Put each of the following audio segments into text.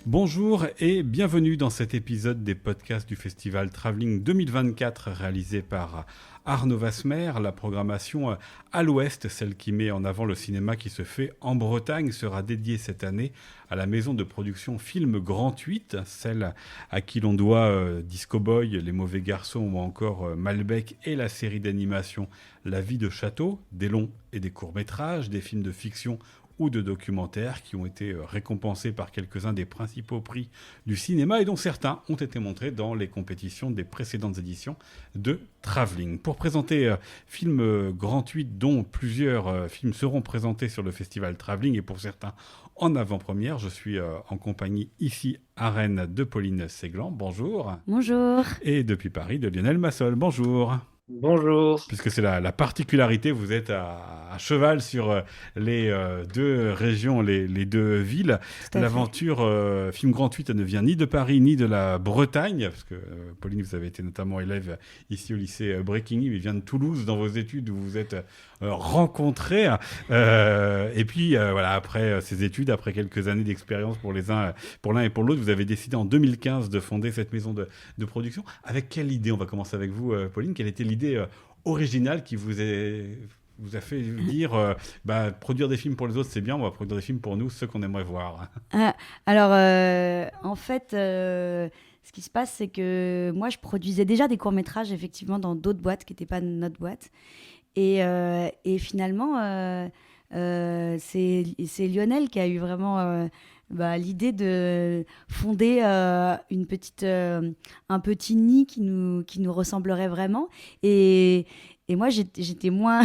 Bonjour et bienvenue dans cet épisode des podcasts du Festival Travelling 2024 réalisé par Arnaud Vasmer. La programmation à l'Ouest, celle qui met en avant le cinéma qui se fait en Bretagne, sera dédiée cette année à la maison de production Film Grand 8, celle à qui l'on doit Disco Boy, Les Mauvais Garçons ou encore Malbec et la série d'animation La Vie de Château, des longs et des courts-métrages, des films de fiction ou de documentaires qui ont été récompensés par quelques-uns des principaux prix du cinéma et dont certains ont été montrés dans les compétitions des précédentes éditions de Travelling. Pour présenter Film Grand 8, dont plusieurs films seront présentés sur le festival Travelling et pour certains en avant-première, je suis en compagnie ici à Rennes de Pauline Séglan. Bonjour. Bonjour. Et depuis Paris de Lionel Massol. Bonjour. Bonjour. Puisque c'est la particularité, vous êtes à cheval sur les deux régions, les deux villes. Tout à fait. L'aventure Film Grand 8 ne vient ni de Paris ni de la Bretagne, parce que Pauline, vous avez été notamment élève ici au lycée Bréquigny, mais vient de Toulouse dans vos études où vous vous êtes rencontrés. Et puis voilà, après ces études, après quelques années d'expérience pour l'un et pour l'autre, vous avez décidé en 2015 de fonder cette maison de production. Avec quelle idée? On va commencer avec vous, Pauline. Quelle était l'idée originale qui vous a fait dire produire des films pour les autres, c'est bien, on va produire des films pour nous, ceux qu'on aimerait voir. En fait, ce qui se passe, c'est que moi, je produisais déjà des courts-métrages, effectivement, dans d'autres boîtes qui n'étaient pas notre boîte. Et finalement, c'est Lionel qui a eu vraiment l'idée de fonder un petit nid qui nous ressemblerait vraiment. Et moi, j'étais moins...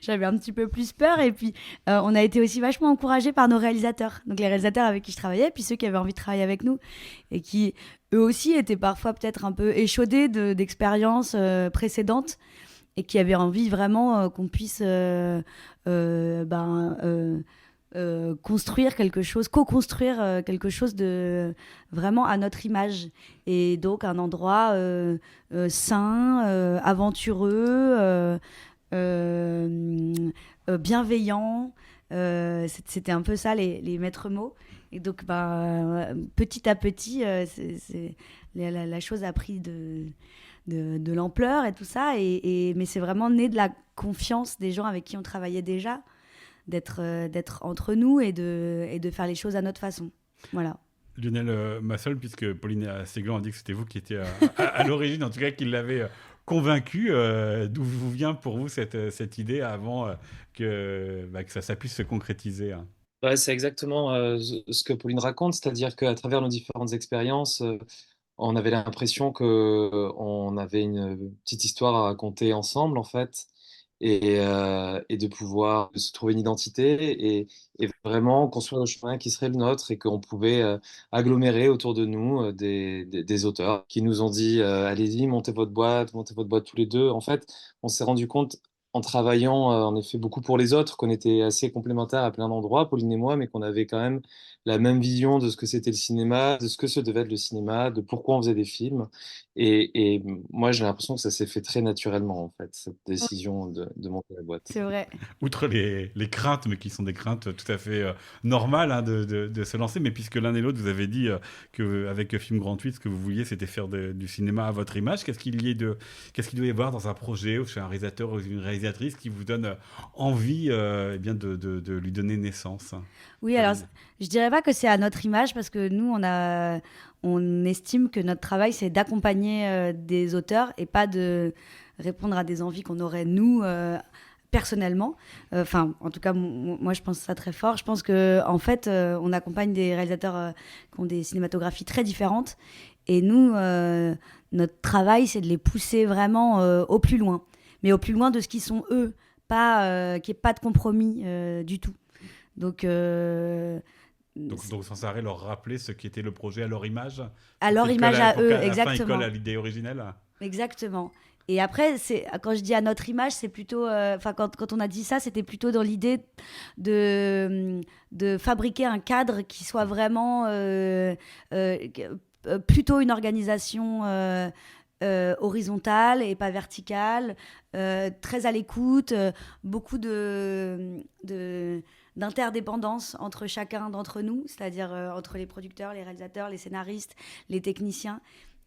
J'avais un petit peu plus peur. Et puis, on a été aussi vachement encouragés par nos réalisateurs. Donc, les réalisateurs avec qui je travaillais, puis ceux qui avaient envie de travailler avec nous. Et qui, eux aussi, étaient parfois peut-être un peu échaudés d'expériences précédentes. Et qui avaient envie vraiment qu'on puisse construire quelque chose, co-construire quelque chose de vraiment à notre image. Et donc un endroit sain, aventureux, bienveillant. C'était un peu ça les maîtres mots. Et donc petit à petit, la chose a pris de l'ampleur et tout ça. Mais c'est vraiment né de la confiance des gens avec qui on travaillait déjà, d'être entre nous et de faire les choses à notre façon. Voilà. Lionel Massol, puisque Pauline Séglan a dit que c'était vous qui étiez à l'origine, en tout cas qui l'avez convaincu, d'où vous vient pour vous cette idée avant que ça puisse se concrétiser, hein. Ouais, c'est exactement ce que Pauline raconte, c'est-à-dire qu'à travers nos différentes expériences, on avait l'impression qu'on avait une petite histoire à raconter ensemble, en fait, et de pouvoir se trouver une identité et vraiment construire le chemin qui serait le nôtre et qu'on pouvait agglomérer autour de nous des auteurs qui nous ont dit allez-y, montez votre boîte tous les deux. En fait, on s'est rendu compte en travaillant en effet beaucoup pour les autres qu'on était assez complémentaires à plein d'endroits, Pauline et moi, mais qu'on avait quand même la même vision de ce que c'était le cinéma, de ce que se devait être le cinéma, de pourquoi on faisait des films. Et moi, j'ai l'impression que ça s'est fait très naturellement, en fait, cette décision de monter la boîte. C'est vrai. Outre les craintes, mais qui sont des craintes tout à fait normales, hein, de se lancer, mais puisque l'un et l'autre, vous avez dit qu'avec Film Grand 8, ce que vous vouliez, c'était faire du cinéma à votre image. Qu'est-ce qu'il doit y avoir dans un projet ou chez un réalisateur ou une réalisatrice qui vous donne envie de lui donner naissance? Oui, alors je dirais pas que c'est à notre image parce que nous, on estime que notre travail, c'est d'accompagner des auteurs et pas de répondre à des envies qu'on aurait, nous, personnellement. Enfin, en tout cas, moi, je pense ça très fort. Je pense qu'en fait, on accompagne des réalisateurs qui ont des cinématographies très différentes. Et nous, notre travail, c'est de les pousser vraiment au plus loin. Mais au plus loin de ce qu'ils sont eux, pas qu'il n'y ait pas de compromis du tout. Donc, donc sans arrêt leur rappeler ce qui était le projet à leur image, à leur image à eux, la fin, il exactement. colle à l'idée originelle. Exactement. Et après, quand je dis à notre image, c'est plutôt... quand on a dit ça, c'était plutôt dans l'idée de fabriquer un cadre qui soit vraiment plutôt une organisation horizontale et pas verticale, très à l'écoute, beaucoup d'interdépendance entre chacun d'entre nous, c'est-à-dire entre les producteurs, les réalisateurs, les scénaristes, les techniciens,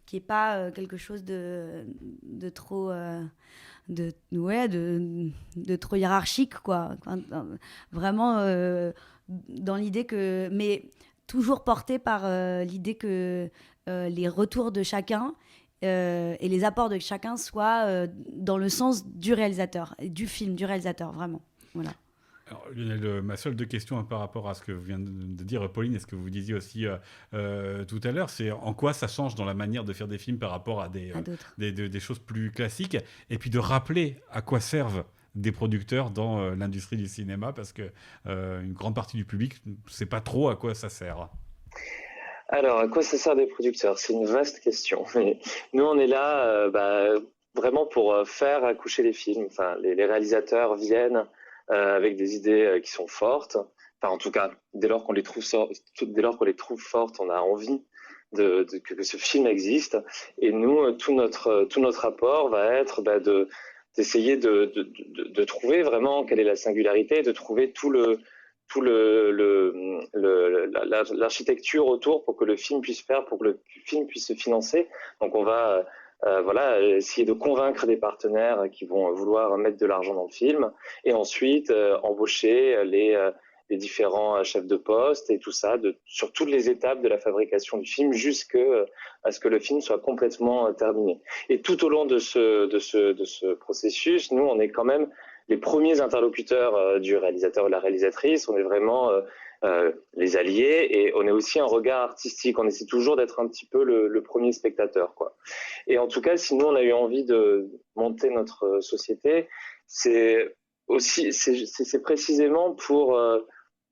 qui n'est pas quelque chose de trop... de trop hiérarchique, quoi. Enfin, vraiment dans l'idée que... Mais toujours porté par l'idée que les retours de chacun et les apports de chacun soient dans le sens du réalisateur, du film, du réalisateur, vraiment. Voilà. Alors, Lionel, ma seule deux questions par rapport à ce que vient de dire Pauline et ce que vous disiez aussi tout à l'heure, c'est en quoi ça change dans la manière de faire des films par rapport à des choses plus classiques, et puis de rappeler à quoi servent des producteurs dans l'industrie du cinéma, parce que une grande partie du public ne sait pas trop à quoi ça sert. Alors, à quoi ça sert des producteurs? C'est une vaste question. Mais nous, on est là vraiment pour faire accoucher les films. Enfin, les réalisateurs viennent avec des idées qui sont fortes. Enfin, en tout cas, dès lors qu'on les trouve fortes, on a envie que ce film existe. Et nous, tout notre apport va être d'essayer de trouver vraiment quelle est la singularité, de trouver l'architecture autour pour que le film puisse se financer. Donc on va essayer de convaincre des partenaires qui vont vouloir mettre de l'argent dans le film, et ensuite embaucher les différents chefs de poste et tout ça, sur toutes les étapes de la fabrication du film, jusqu'à ce que le film soit complètement terminé. Et tout au long de ce processus, nous, on est quand même les premiers interlocuteurs du réalisateur ou de la réalisatrice. On est vraiment les alliés, et on est aussi un regard artistique. On essaie toujours d'être un petit peu le premier spectateur, quoi. Et en tout cas, si nous, on a eu envie de monter notre société, c'est précisément pour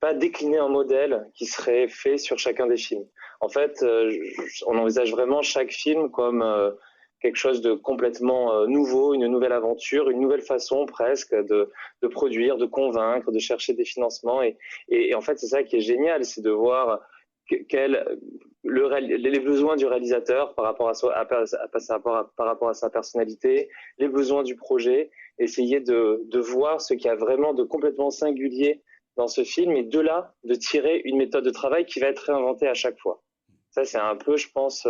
pas décliner un modèle qui serait fait sur chacun des films. En fait, on envisage vraiment chaque film comme quelque chose de complètement nouveau, une nouvelle aventure, une nouvelle façon presque de produire, de convaincre, de chercher des financements. Et en fait, c'est ça qui est génial, c'est de voir les besoins du réalisateur par rapport à sa personnalité, les besoins du projet, essayer de voir ce qu'il y a vraiment de complètement singulier dans ce film, et de là, de tirer une méthode de travail qui va être réinventée à chaque fois. Ça, c'est un peu, je pense,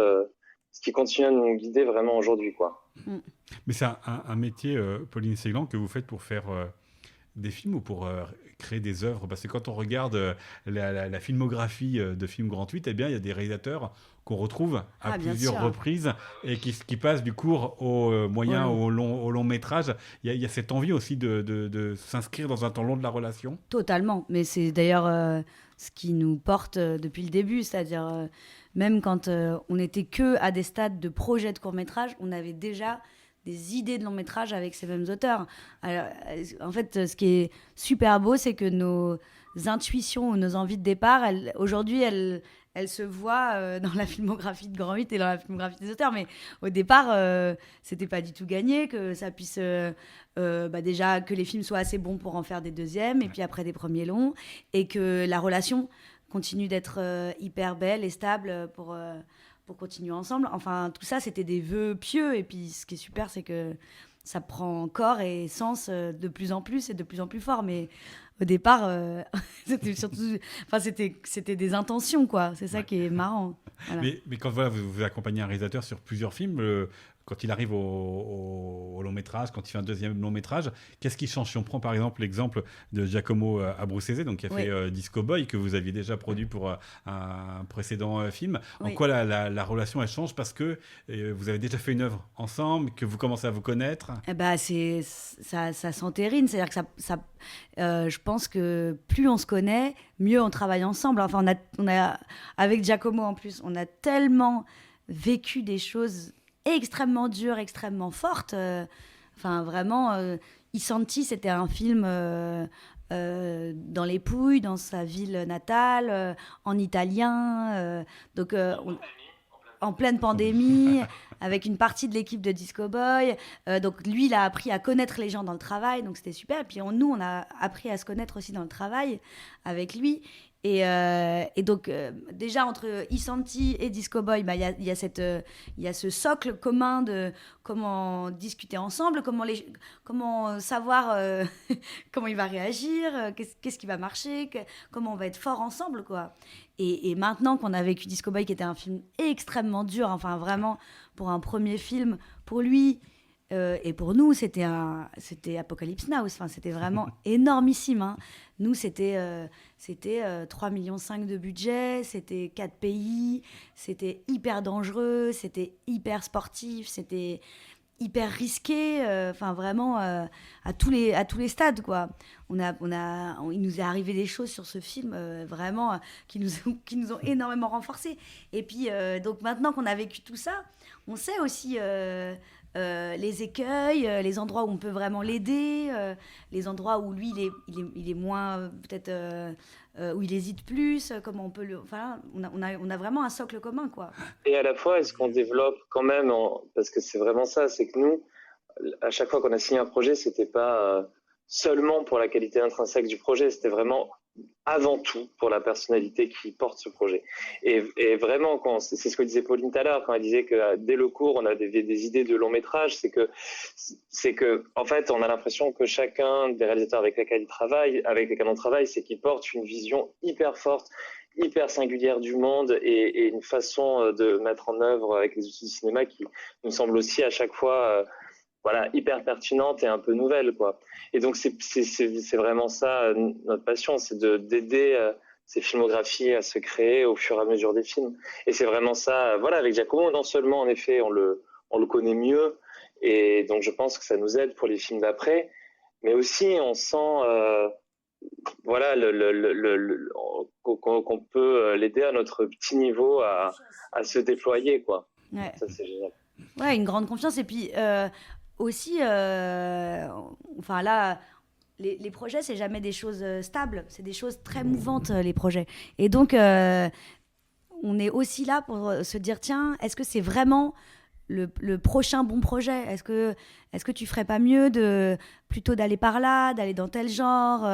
ce qui continue à nous guider vraiment aujourd'hui, quoi. Mais c'est un métier, Pauline Séglan, que vous faites pour faire des films ou pour créer des œuvres? Parce que quand on regarde la filmographie de Film Grand 8, eh bien, il y a des réalisateurs qu'on retrouve à plusieurs reprises et qui passent du court au moyen, au long métrage. Il y a cette envie aussi de s'inscrire dans un temps long de la relation. Totalement, mais c'est d'ailleurs ce qui nous porte depuis le début, c'est-à-dire même quand on n'était que à des stades de projet de court-métrage, on avait déjà des idées de long-métrage avec ces mêmes auteurs. Alors, en fait, ce qui est super beau, c'est que nos intuitions ou nos envies de départ, aujourd'hui, elles se voient dans la filmographie de Grand 8 et dans la filmographie des auteurs. Mais au départ, c'était pas du tout gagné que ça puisse... déjà, que les films soient assez bons pour en faire des deuxièmes, et puis après des premiers longs, et que la relation continue d'être hyper belle et stable pour continuer ensemble. Enfin, tout ça, c'était des vœux pieux. Et puis, ce qui est super, c'est que ça prend corps et sens de plus en plus et de plus en plus fort. Mais au départ, c'était surtout... Enfin, c'était des intentions, quoi. C'est ça qui est marrant. Voilà. Mais quand vous accompagnez un réalisateur sur plusieurs films, quand il arrive au long métrage, quand il fait un deuxième long métrage, qu'est-ce qui change? Si on prend par exemple l'exemple de Giacomo Abruzzese, donc qui a fait Disco Boy, que vous aviez déjà produit pour un précédent film, en quoi la relation elle change parce que vous avez déjà fait une œuvre ensemble, que vous commencez à vous connaître? Ça s'entérine, c'est-à-dire que je pense que plus on se connaît, mieux on travaille ensemble. Enfin, on a avec Giacomo en plus, on a tellement vécu des choses extrêmement dure, extrêmement forte. Enfin, vraiment, I Santi, c'était un film dans les Pouilles, dans sa ville natale, en italien. Donc, en pleine pandémie, avec une partie de l'équipe de Disco Boy. Donc, lui, il a appris à connaître les gens dans le travail, donc c'était super. Et puis, nous, on a appris à se connaître aussi dans le travail avec lui. Et donc, déjà, entre Isanti et Disco Boy, bah, il y a ce socle commun de comment discuter ensemble, comment savoir comment il va réagir, qu'est-ce qui va marcher, comment on va être fort ensemble, quoi. Et maintenant qu'on a vécu Disco Boy, qui était un film extrêmement dur, enfin vraiment, pour un premier film, pour lui... et pour nous, c'était Apocalypse Now. Enfin, c'était vraiment énormissime. Hein. Nous, c'était 3,5 millions de budget, c'était 4 pays, c'était hyper dangereux, c'était hyper sportif, c'était hyper risqué. Enfin, vraiment, à tous les stades, quoi. Il nous est arrivé des choses sur ce film, vraiment, qui nous ont énormément renforcés. Et puis, donc maintenant qu'on a vécu tout ça, on sait aussi... les écueils, les endroits où on peut vraiment l'aider, les endroits où lui il est moins peut-être où il hésite plus, comment on peut le, enfin on a vraiment un socle commun, quoi. Et à la fois, est-ce qu'on développe quand même, parce que c'est vraiment ça, c'est que nous, à chaque fois qu'on a signé un projet, c'était pas seulement pour la qualité intrinsèque du projet, c'était vraiment avant tout pour la personnalité qui porte ce projet. Et vraiment, c'est ce que disait Pauline tout à l'heure, quand elle disait que dès le cours, on a des idées de long métrage, c'est que, en fait, on a l'impression que chacun des réalisateurs avec lesquels on travaille, c'est qu'ils portent une vision hyper forte, hyper singulière du monde et une façon de mettre en œuvre avec les outils du cinéma qui nous semble aussi à chaque fois voilà, hyper pertinente et un peu nouvelle, quoi. Et donc c'est vraiment ça notre passion, c'est d'aider ces filmographies à se créer au fur et à mesure des films. Et c'est vraiment ça, voilà, avec Giacomo, non seulement en effet on le connaît mieux, et donc je pense que ça nous aide pour les films d'après, mais aussi on sent voilà qu'on peut l'aider à notre petit niveau à se déployer, quoi. Ouais. Ça c'est génial. Ouais, une grande confiance. Et puis aussi, enfin là, les projets, c'est jamais des choses stables, c'est des choses très mouvantes, les projets. Et donc, on est aussi là pour se dire, tiens, est-ce que c'est vraiment le prochain bon projet? Est-ce que tu ferais pas mieux plutôt d'aller par là, d'aller dans tel genre,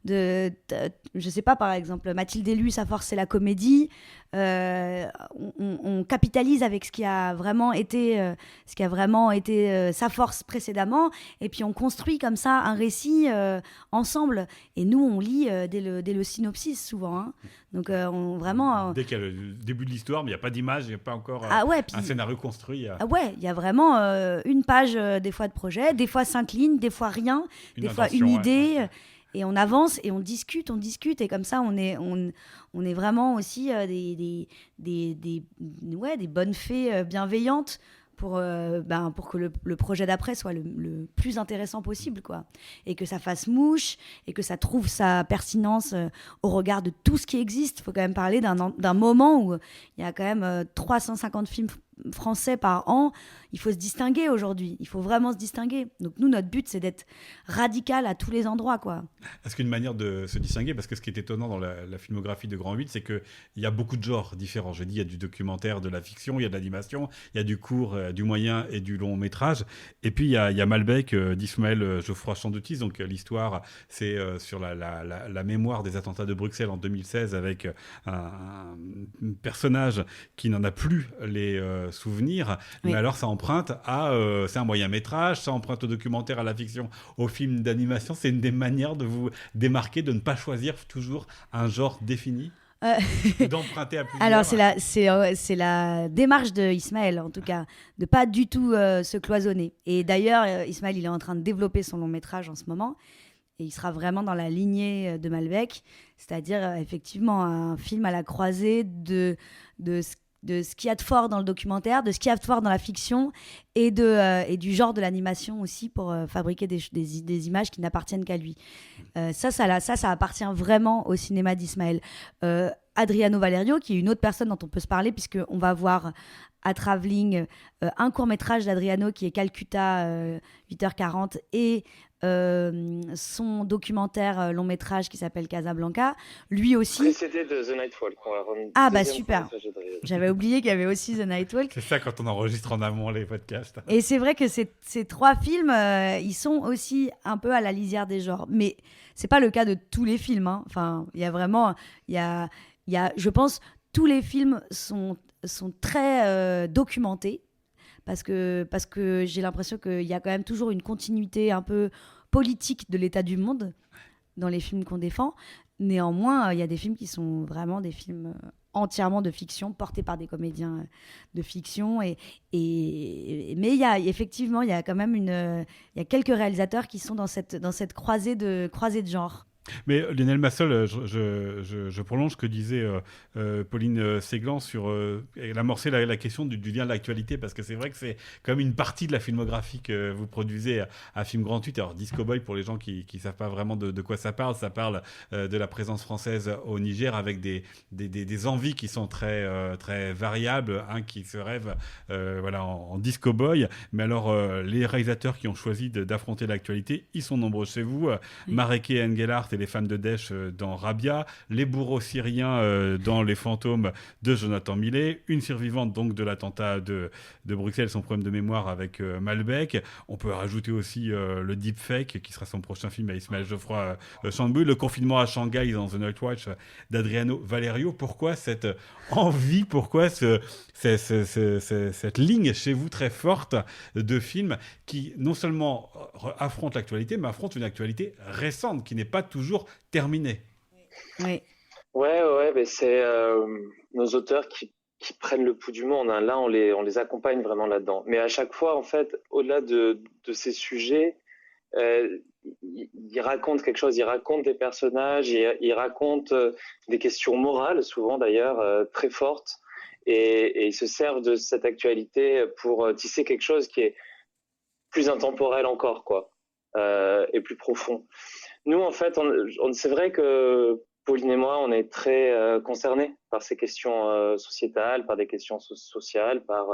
je sais pas, par exemple, Mathilde Élu, sa force, c'est la comédie. On capitalise avec ce qui a vraiment été sa force précédemment, et puis on construit comme ça un récit ensemble. Et nous, on lit dès le synopsis souvent. Hein. Donc vraiment. Dès qu'il y a le début de l'histoire, mais il n'y a pas d'image, il n'y a pas encore un scénario construit. Ah ouais, il y a vraiment une page des fois de projet, des fois 5 lignes, des fois rien, des fois une idée. Ouais. Et on avance et on discute, et comme ça on est vraiment aussi des bonnes fées bienveillantes pour que le projet d'après soit le plus intéressant possible, quoi. Et que ça fasse mouche, et que ça trouve sa pertinence au regard de tout ce qui existe. Il faut quand même parler d'un moment où il y a quand même 350 films français par an. Il faut se distinguer aujourd'hui. Il faut vraiment se distinguer. Donc nous, notre but, c'est d'être radical à tous les endroits, quoi. Est-ce qu'une manière de se distinguer, parce que ce qui est étonnant dans la filmographie de Grand 8, c'est qu'il y a beaucoup de genres différents. J'ai dit, il y a du documentaire, de la fiction, il y a de l'animation, il y a du court, du moyen et du long métrage. Et puis il y a Malbec d'Ismaël Geoffroy Chandoutis. Donc l'histoire, c'est sur la mémoire des attentats de Bruxelles en 2016, avec un personnage qui n'en a plus les souvenirs. Oui. Mais alors ça emprunte c'est un moyen métrage, ça emprunte au documentaire, à la fiction, au film d'animation. C'est une des manières de vous démarquer, de ne pas choisir toujours un genre défini, d'emprunter à plusieurs. Alors c'est la démarche de Ismaël, en tout cas, de pas du tout se cloisonner. Et d'ailleurs, Ismaël, il est en train de développer son long métrage en ce moment, et il sera vraiment dans la lignée de Malbec, c'est-à-dire effectivement un film à la croisée de ce qu'il y a de fort dans le documentaire, de ce qu'il y a de fort dans la fiction, et du genre de l'animation aussi, pour fabriquer des images qui n'appartiennent qu'à lui. Ça appartient vraiment au cinéma d'Ismaël. Adriano Valerio, qui est une autre personne dont on peut se parler, puisqu'on va voir à Travelling un court-métrage d'Adriano qui est Calcutta, 8h40, et son documentaire long-métrage qui s'appelle Casablanca. Lui aussi. Précédé de The Nightwalk. Ah bah super. J'avais oublié qu'il y avait aussi The Nightwalk. C'est ça quand on enregistre en amont les podcasts. Et c'est vrai que ces trois films, ils sont aussi un peu à la lisière des genres. Mais c'est pas le cas de tous les films. Hein. Enfin, il y a vraiment, je pense, tous les films sont très documentés. Parce que j'ai l'impression qu'il y a quand même toujours une continuité un peu politique de l'état du monde dans les films qu'on défend. Néanmoins, il y a des films qui sont vraiment des films entièrement de fiction, portés par des comédiens de fiction. Mais effectivement, il y a quand même il y a quelques réalisateurs qui sont dans cette croisée de genre. Mais Lionel Massol, je prolonge ce que disait Pauline Séglan sur elle amorçait la question du lien de l'actualité, parce que c'est vrai que c'est quand même une partie de la filmographie que vous produisez à Film Grand 8. Alors Disco Boy, pour les gens qui savent pas vraiment de quoi ça parle de la présence française au Niger, avec des envies qui sont très très variables, qui se rêve en Disco Boy. Mais alors les réalisateurs qui ont choisi d'affronter l'actualité, ils sont nombreux chez vous. Mareke Engelhardt et les femmes de Daesh dans Rabia, les bourreaux syriens dans Les fantômes de Jonathan Millet, une survivante donc de l'attentat de Bruxelles, son problème de mémoire avec Malbec. On peut rajouter aussi le Deepfake, qui sera son prochain film à Ismaël Geoffroy Chambouille, le confinement à Shanghai dans The Night Watch d'Adriano Valerio. Pourquoi cette envie, pourquoi cette ligne chez vous très forte de films qui non seulement affrontent l'actualité, mais affrontent une actualité récente qui n'est pas toujours terminée? Oui. Ouais, mais c'est nos auteurs qui prennent le pouls du monde. Hein. Là, on les accompagne vraiment là-dedans. Mais à chaque fois, en fait, au-delà de ces sujets, ils racontent quelque chose. Ils racontent des personnages. Ils racontent des questions morales, souvent d'ailleurs, très fortes. Et ils se servent de cette actualité pour tisser quelque chose qui est plus intemporel encore, quoi, et plus profond. Nous, en fait, c'est vrai que Pauline et moi, on est très concernés par ces questions sociétales, par des questions sociales, par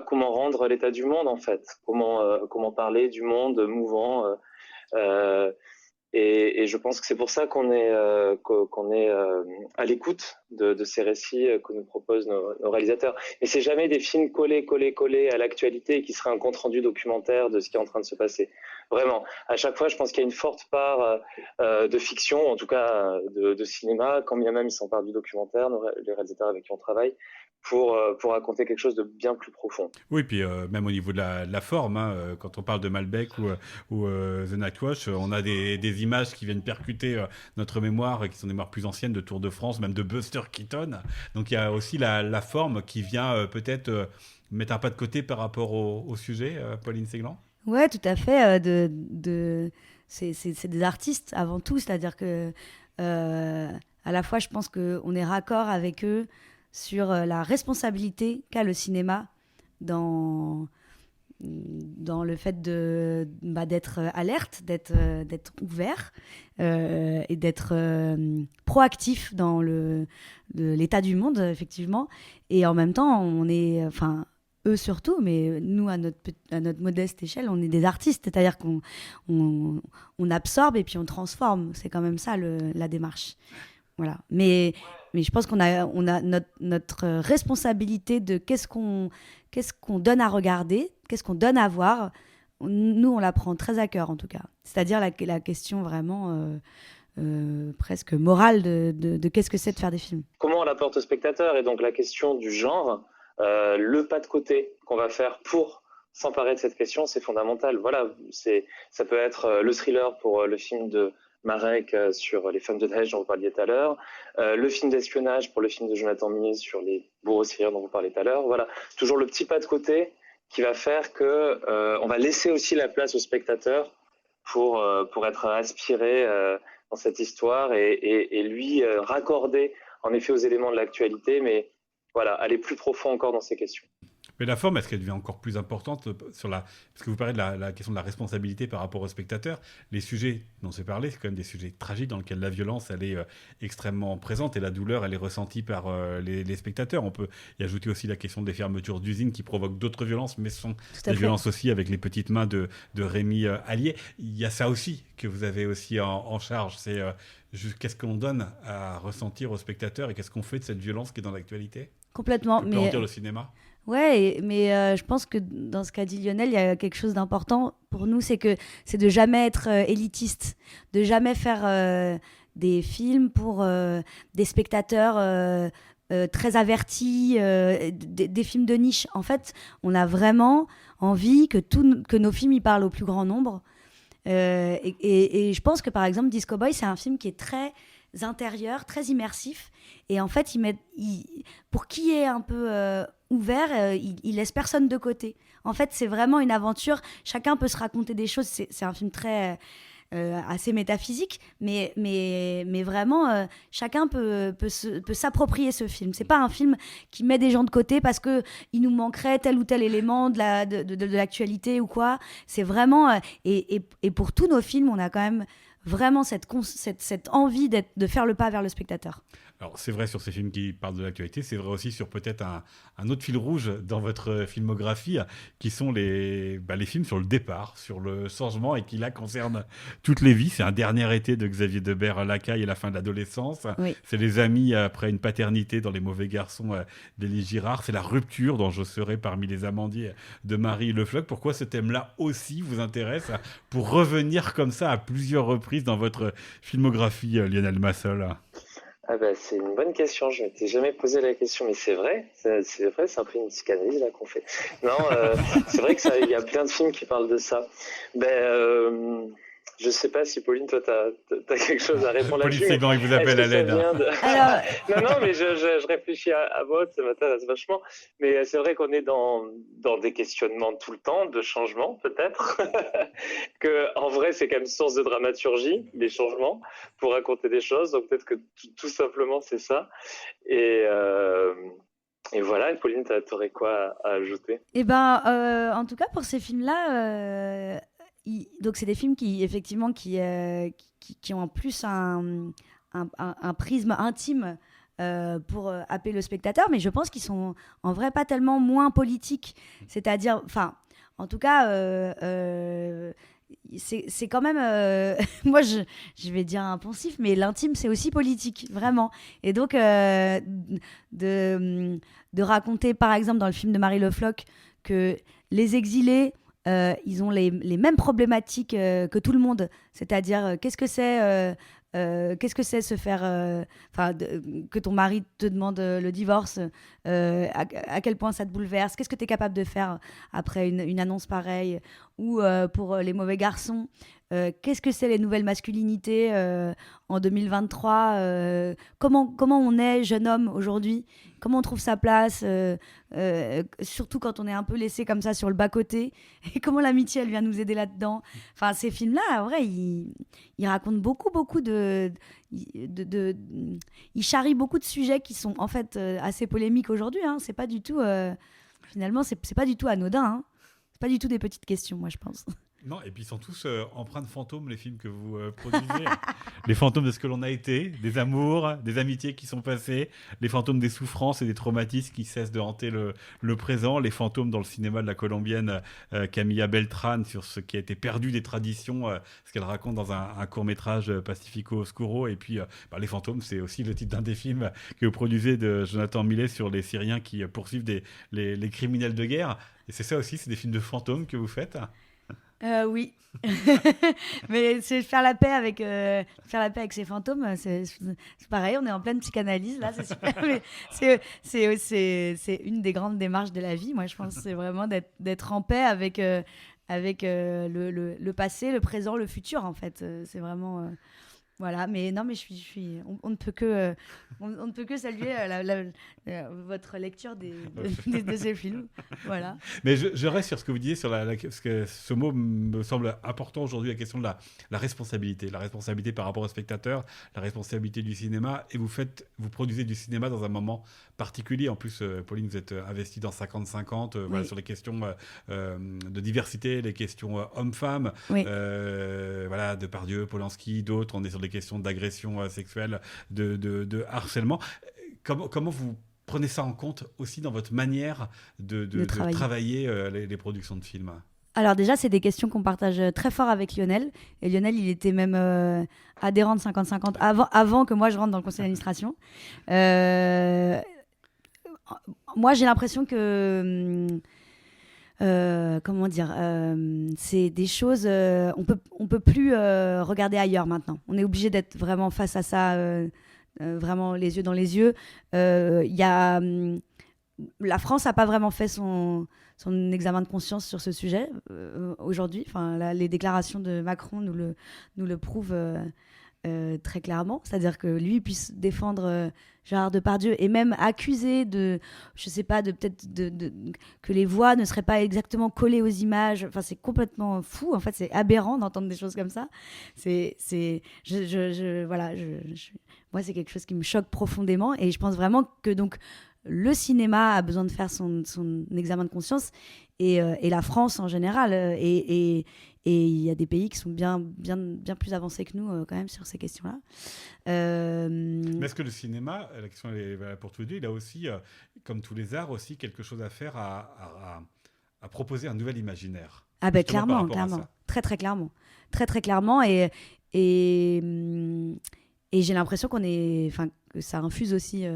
comment rendre l'état du monde, en fait, comment parler du monde mouvant. Et je pense que c'est pour ça qu'on est à l'écoute de ces récits que nous proposent nos réalisateurs. Et c'est jamais des films collés à l'actualité qui seraient un compte-rendu documentaire de ce qui est en train de se passer. Vraiment, à chaque fois, je pense qu'il y a une forte part de fiction, en tout cas de cinéma, quand bien même ils s'emparent du documentaire, les réalisateurs avec qui on travaille, pour raconter quelque chose de bien plus profond. Oui, puis même au niveau de la forme, quand on parle de Malbec ou The Night Watch, on a des images qui viennent percuter notre mémoire, qui sont des mémoires plus anciennes de Tour de France, même de Buster Keaton. Donc il y a aussi la forme qui vient peut-être mettre un pas de côté par rapport au sujet, Pauline Séglan. Ouais, tout à fait. C'est des artistes avant tout, c'est-à-dire que à la fois, je pense qu'on est raccord avec eux sur la responsabilité qu'a le cinéma dans le fait d'être alerte, d'être ouvert et d'être proactif dans l'état du monde, effectivement. Et en même temps, on est... Enfin, eux surtout, mais nous, à notre modeste échelle, on est des artistes. C'est-à-dire qu'on absorbe et puis on transforme. C'est quand même ça, la démarche. Voilà. Mais je pense qu'on a notre responsabilité de qu'est-ce qu'on donne à regarder, qu'est-ce qu'on donne à voir. Nous, on la prend très à cœur, en tout cas. C'est-à-dire la question vraiment presque morale de qu'est-ce que c'est de faire des films. Comment on l'apporte au spectateur? Et donc la question du genre, le pas de côté qu'on va faire pour s'emparer de cette question, c'est fondamental. Voilà, ça peut être le thriller pour le film de Marek sur les femmes de Daesh dont vous parliez tout à l'heure, le film d'espionnage pour le film de Jonathan Millet sur les bourreaux syriens dont vous parliez tout à l'heure. Voilà, toujours le petit pas de côté qui va faire que on va laisser aussi la place au spectateur pour être aspiré dans cette histoire et lui raccorder en effet aux éléments de l'actualité, mais voilà, aller plus profond encore dans ces questions. Mais la forme, est-ce qu'elle devient encore plus importante parce que vous parlez de la question de la responsabilité par rapport aux spectateurs. Les sujets dont c'est parlé, c'est quand même des sujets tragiques dans lesquels la violence, elle est extrêmement présente et la douleur, elle est ressentie par les spectateurs. On peut y ajouter aussi la question des fermetures d'usines qui provoquent d'autres violences, mais ce sont des violences aussi avec les petites mains de Rémi Allier. Il y a ça aussi que vous avez aussi en charge. C'est qu'est-ce qu'on donne à ressentir aux spectateurs et qu'est-ce qu'on fait de cette violence qui est dans l'actualité? Complètement. Que peut en dire le cinéma? Ouais, mais je pense que dans ce qu'a dit Lionel, il y a quelque chose d'important pour nous, c'est de jamais être élitiste, de jamais faire des films pour des spectateurs très avertis, des films de niche. En fait, on a vraiment envie que nos films y parlent au plus grand nombre. Et je pense que par exemple, Disco Boy, c'est un film qui est très intérieur, très immersif. Et en fait, pour qui est un peu ouvert, il laisse personne de côté. En fait, c'est vraiment une aventure. Chacun peut se raconter des choses. C'est un film très assez métaphysique, mais vraiment, chacun peut s'approprier ce film. C'est pas un film qui met des gens de côté parce qu'il nous manquerait tel ou tel élément de l'actualité ou quoi. C'est vraiment... et pour tous nos films, on a quand même vraiment cette envie de faire le pas vers le spectateur. Alors, c'est vrai sur ces films qui parlent de l'actualité, c'est vrai aussi sur peut-être un autre fil rouge dans votre filmographie, qui sont les films sur le départ, sur le changement, et qui là concernent toutes les vies. C'est Un dernier été de Xavier Debert-Lacaille et la fin de l'adolescence. Oui. C'est Les amis après une paternité dans Les mauvais garçons d'Élie Girard. C'est La rupture dans Je serai parmi les amandiers de Marie Le Floch. Pourquoi ce thème-là aussi vous intéresse pour revenir comme ça à plusieurs reprises dans votre filmographie, Lionel Massol? Ah bah, c'est une bonne question, je m'étais jamais posé la question, mais c'est vrai, c'est un peu une psychanalyse là qu'on fait. Non, c'est vrai que y a plein de films qui parlent de ça. Je sais pas si Pauline, toi, t'as quelque chose à répondre là-dessus. Pauline Ségan, il vous appelle à l'aide. Non, mais je réfléchis à moi, ça m'intéresse vachement. Mais c'est vrai qu'on est dans des questionnements tout le temps, de changements peut-être. Que en vrai, c'est quand même source de dramaturgie, les changements, pour raconter des choses. Donc peut-être que tout simplement, c'est ça. Et voilà, et Pauline, t'aurais quoi à ajouter? Eh ben, en tout cas, pour ces films-là... donc c'est des films qui effectivement qui ont en plus un prisme intime pour appeler le spectateur, mais je pense qu'ils sont en vrai pas tellement moins politiques, c'est-à-dire, enfin, en tout cas, c'est quand même, moi je vais dire un poncif, mais l'intime c'est aussi politique, vraiment. Et donc de raconter par exemple dans le film de Marie Le Floch que les exilés ils ont les mêmes problématiques que tout le monde, c'est-à-dire qu'est-ce que c'est se faire que ton mari te demande le divorce, à quel point ça te bouleverse, qu'est-ce que tu es capable de faire après une annonce pareille, ou pour Les mauvais garçons, qu'est-ce que c'est les nouvelles masculinités en 2023, comment on est jeune homme aujourd'hui, comment on trouve sa place, surtout quand on est un peu laissé comme ça sur le bas-côté, et comment l'amitié elle vient nous aider là-dedans. Enfin, ces films-là, en vrai, ils racontent beaucoup ils charrient beaucoup de sujets qui sont en fait assez polémiques aujourd'hui, hein. C'est pas du tout finalement c'est pas du tout anodin, hein. C'est pas du tout des petites questions, moi je pense. Non, et puis ils sont tous empreints de fantômes, les films que vous produisez. Les fantômes de ce que l'on a été, des amours, des amitiés qui sont passées, les fantômes des souffrances et des traumatismes qui cessent de hanter le présent, les fantômes dans le cinéma de la colombienne Camilla Beltran sur ce qui a été perdu des traditions, ce qu'elle raconte dans un court-métrage Pacifico Oscuro. Et puis les fantômes, c'est aussi le titre d'un des films que vous produisez de Jonathan Millet sur les Syriens qui poursuivent les criminels de guerre. Et c'est ça aussi, c'est des films de fantômes que vous faites? Oui, mais c'est faire la paix avec ces fantômes, c'est pareil, on est en pleine psychanalyse là, c'est super. Mais c'est une des grandes démarches de la vie, moi je pense, c'est vraiment d'être en paix avec le passé, le présent, le futur en fait. C'est vraiment Voilà, mais non, mais on ne peut que saluer votre lecture de ces films. Voilà. Mais je reste sur ce que vous disiez, sur parce que ce mot me semble important aujourd'hui, la question de la responsabilité. La responsabilité par rapport au spectateur, la responsabilité du cinéma. Et vous produisez du cinéma dans un moment particulier. En plus, Pauline, vous êtes investie dans 50-50, Oui. voilà, sur les questions de diversité, les questions hommes-femmes. Oui. Voilà, Depardieu, Polanski, d'autres. On est sur des questions d'agression sexuelle, de harcèlement. Comment vous prenez ça en compte aussi dans votre manière de travailler les productions de films? Alors déjà, c'est des questions qu'on partage très fort avec Lionel. Et Lionel, il était même adhérent de 50-50 avant que moi je rentre dans le conseil d'administration. Moi, j'ai l'impression que... comment dire, c'est des choses, on peut plus regarder ailleurs maintenant. On est obligé d'être vraiment face à ça, vraiment les yeux dans les yeux. La France n'a pas vraiment fait son examen de conscience sur ce sujet aujourd'hui. Enfin, les déclarations de Macron nous le prouvent très clairement. C'est-à-dire que lui puisse défendre Gérard Depardieu et même accuser je sais pas, que les voix ne seraient pas exactement collées aux images. Enfin, c'est complètement fou. En fait, c'est aberrant d'entendre des choses comme ça. Moi, c'est quelque chose qui me choque profondément et je pense vraiment que donc le cinéma a besoin de faire son examen de conscience et la France en général. Et il y a des pays qui sont bien plus avancés que nous quand même sur ces questions-là. Mais est-ce que le cinéma, la question est valable pour tous les deux, il a aussi, comme tous les arts, aussi quelque chose à faire à proposer un nouvel imaginaire? Ah ben clairement. Très très clairement. Très très clairement. Et j'ai l'impression que ça infuse aussi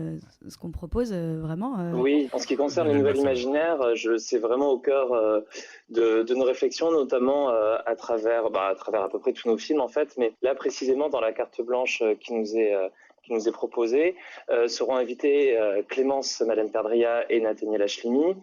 ce qu'on propose vraiment. Oui, en ce qui concerne le nouvel imaginaire, c'est vraiment au cœur de nos réflexions, notamment à travers à peu près tous nos films en fait, mais là précisément dans la carte blanche qui nous est proposée, seront invités Clémence Madame Perdria et Nathaniel Ashlimi,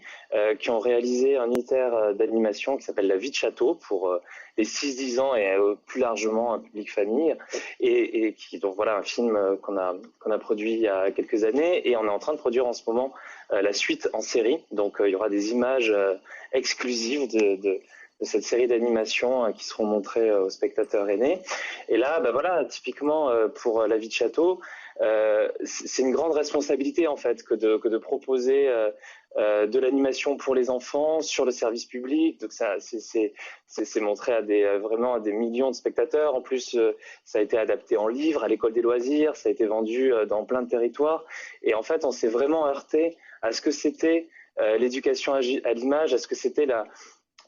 qui ont réalisé un unitaire d'animation qui s'appelle La vie de château pour les 6-10 ans et plus largement un public famille, et donc voilà un film qu'on a produit il y a quelques années, et on est en train de produire en ce moment la suite en série. Donc il y aura des images exclusives de cette série d'animation qui seront montrées aux spectateurs aînés. Et là, voilà, typiquement pour La vie de château, c'est une grande responsabilité en fait que de proposer de l'animation pour les enfants sur le service public. Donc ça, c'est montré vraiment à des millions de spectateurs. En plus, ça a été adapté en livre à l'école des loisirs, ça a été vendu dans plein de territoires. Et en fait, on s'est vraiment heurté à ce que c'était l'éducation à l'image, à ce que c'était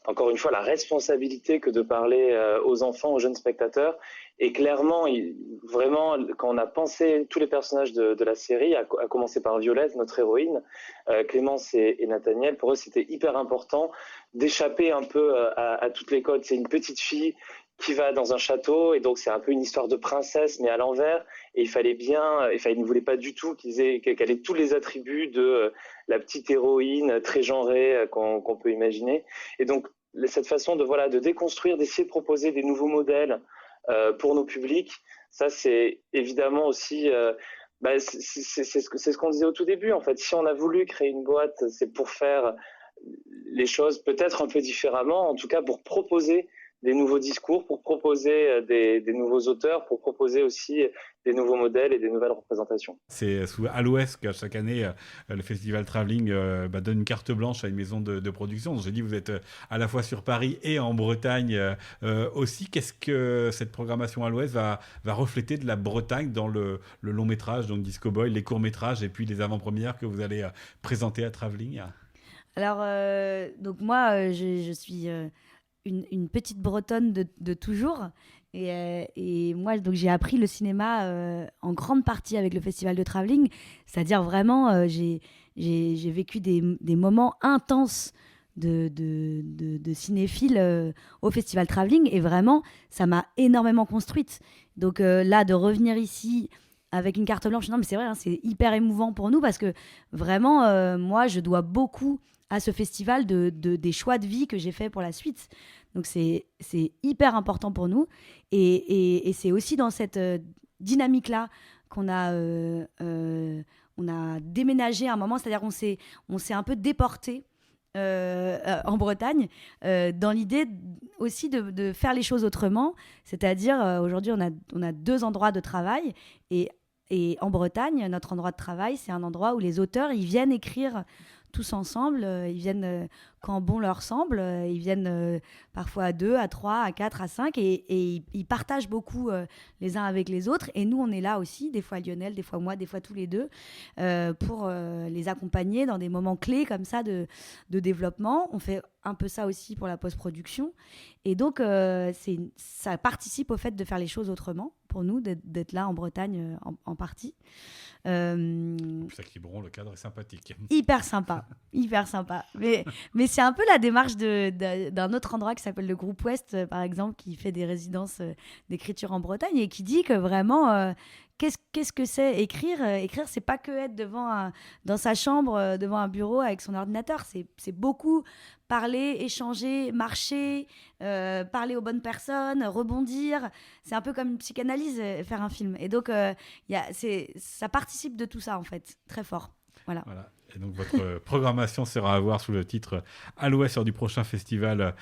encore une fois, la responsabilité que de parler aux enfants, aux jeunes spectateurs. Et clairement, vraiment, quand on a pensé tous les personnages de la série, à commencer par Violette, notre héroïne, Clémence et Nathaniel, pour eux, c'était hyper important d'échapper un peu à toutes les codes. C'est une petite fille qui va dans un château, et donc c'est un peu une histoire de princesse, mais à l'envers. Et ils ne voulaient pas du tout qu'elle ait tous les attributs de la petite héroïne très genrée qu'on peut imaginer. Et donc, cette façon de déconstruire, d'essayer de proposer des nouveaux modèles pour nos publics, ça c'est évidemment aussi c'est ce qu'on disait au tout début en fait. Si on a voulu créer une boîte, c'est pour faire les choses peut-être un peu différemment, en tout cas pour proposer des nouveaux discours, pour proposer des nouveaux auteurs, pour proposer aussi des nouveaux modèles et des nouvelles représentations. C'est sous à l'Ouest qu'à chaque année, le Festival Travelling donne une carte blanche à une maison de production. Donc, j'ai dit, vous êtes à la fois sur Paris et en Bretagne aussi. Qu'est-ce que cette programmation à l'Ouest va refléter de la Bretagne dans le long métrage, donc Disco Boy, les courts métrages et puis les avant-premières que vous allez présenter à Travelling? Alors, donc moi, je suis... une petite Bretonne de toujours. Et moi, donc, j'ai appris le cinéma en grande partie avec le Festival de Travelling. C'est-à-dire vraiment, j'ai vécu des moments intenses de cinéphile au Festival Travelling. Et vraiment, ça m'a énormément construite. Donc là, de revenir ici avec une carte blanche, non mais c'est vrai, hein, c'est hyper émouvant pour nous parce que vraiment, moi, je dois beaucoup à ce festival des choix de vie que j'ai fait pour la suite. Donc c'est hyper important pour nous. Et c'est aussi dans cette dynamique-là qu'on a, on a déménagé à un moment, c'est-à-dire on s'est un peu déporté en Bretagne, dans l'idée aussi de faire les choses autrement. C'est-à-dire, aujourd'hui, on a 2 endroits de travail. Et en Bretagne, notre endroit de travail, c'est un endroit où les auteurs, ils viennent écrire tous ensemble. Ils viennent quand bon leur semble. Ils viennent parfois à 2, à 3, à 4, à 5. Et ils partagent beaucoup les uns avec les autres. Et nous, on est là aussi, des fois Lionel, des fois moi, des fois tous les deux, pour les accompagner dans des moments clés comme ça de développement. On fait un peu ça aussi pour la post-production. Et donc, ça participe au fait de faire les choses autrement, pour nous, d'être là en Bretagne en partie. Ça qui bon, le cadre est sympathique. Hyper sympa. Mais c'est un peu la démarche d'un autre endroit qui s'appelle le Groupe Ouest, par exemple, qui fait des résidences d'écriture en Bretagne et qui dit que vraiment, qu'est-ce que c'est écrire? Écrire, c'est pas que être dans sa chambre, devant un bureau avec son ordinateur. C'est beaucoup parler, échanger, marcher, parler aux bonnes personnes, rebondir. C'est un peu comme une psychanalyse, faire un film. Et donc, ça participe de tout ça, en fait, très fort. Voilà. Et donc votre programmation sera à voir sous le titre à l'Ouest lors du prochain festival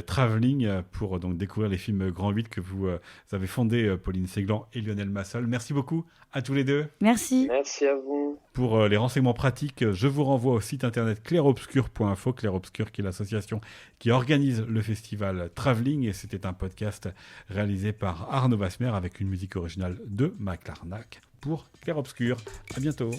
Travelling, pour donc découvrir les films Grand 8 que vous avez fondés, Pauline Séglan et Lionel Massol. Merci beaucoup à tous les deux. Merci. Merci à vous. Pour les renseignements pratiques, je vous renvoie au site internet clairobscur.info, Clairobscur qui est l'association qui organise le festival Travelling, et c'était un podcast réalisé par Arnaud Vasmer avec une musique originale de Mac Larnac pour Clairobscur. À bientôt.